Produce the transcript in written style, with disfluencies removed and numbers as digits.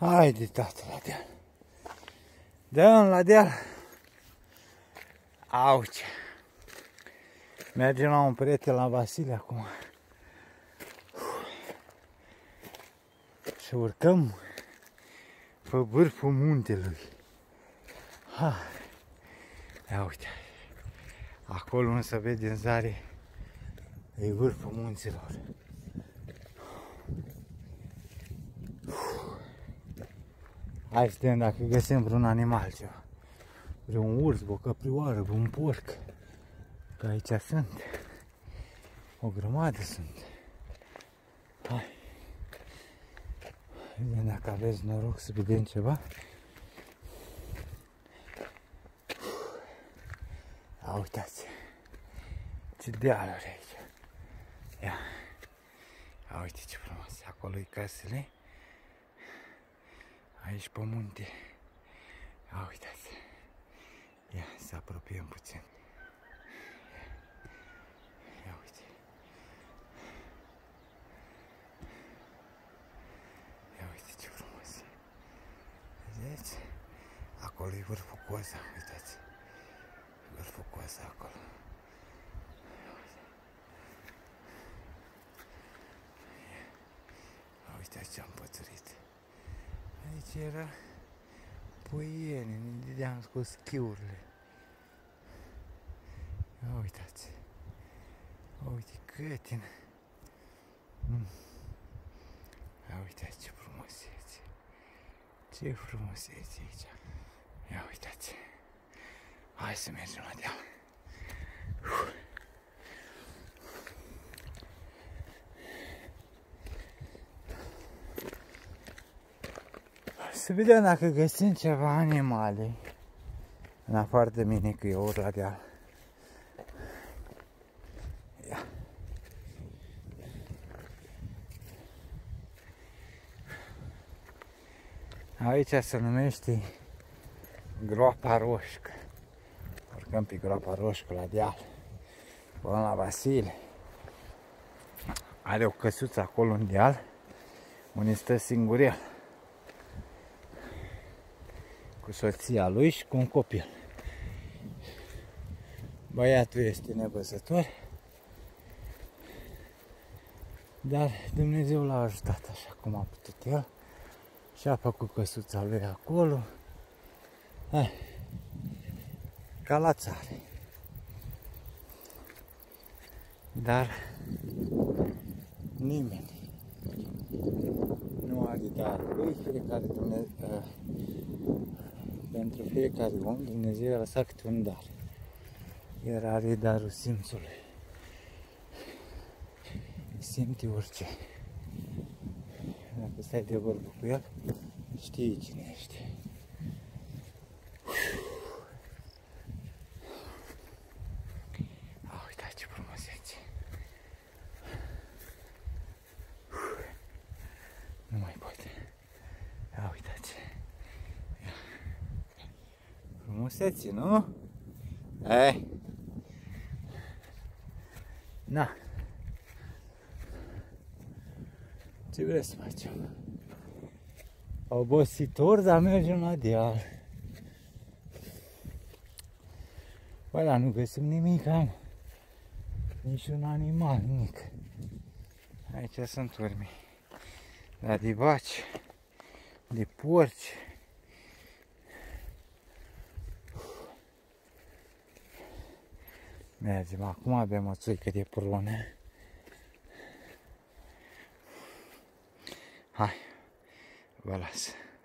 Haide, tată, la deal. Dă-mi la deal. Auce. Mergem la un prieten la Vasile acum. Și urcăm pe vârful muntelui. Ia uite. Acolo nu se vede în zare. E vârful munților. Hai să vedem dacă găsim vreun animal ceva. Vreun urs, o căprioară, un porc. Că aici sunt. O grămadă sunt. Hai. Vedem dacă aveți noroc să vedem ceva. A, uitați. Ce dealuri aici. Ia. A, uite ce frumos. Acolo-i casele. Aici pe munte. A, uitați. Ia, să apropiem puțin. Ia uite. Ia uite ce frumos e. Vedeți? Acolo e vârful Coza, uitați. Vârful Coza acolo. Ia uitați ce-am pățărit. Aici era Poieni, ne dădeam cu schiurile. Ia uitați. Uite câtin. Ia uitați ce frumusețe. Ce frumusețe aici. Ia uitați. Hai să mergem la deal. Să vedem dacă găsim ceva animale. În afară de mine că eu urc la deal. Ia. Aici se numește Groapa Roșcă. Urcăm pe Groapa Roșcă la deal. Până la Vasile. Are o căsuță acolo în deal, unde stă singur el. Cu soția lui și cu un copil. Băiatul este nevăzător, dar Dumnezeu l-a ajutat așa cum a putut el și a făcut căsuța lui acolo, ca la țară. Dar nimeni nu are darul lui, fiecare pentru fiecare om Dumnezeu a lăsat câte un dar. El are darul simțului. Simte orice. Dacă stai de vorbă cu el, știi cine ești. Uitați ce frumusețe. Nu mai pot. Ia uitați. Frumusețe, nu? Ei. Na. Ce vreți să facem? Obositor, dar mergem la deal. Bă, dar nu găsim nimic, niciun animal, nimic. Aici sunt urme. Dar de vaci, de porci. Mergem, acum avem o țuică de prună. Hai, vă las.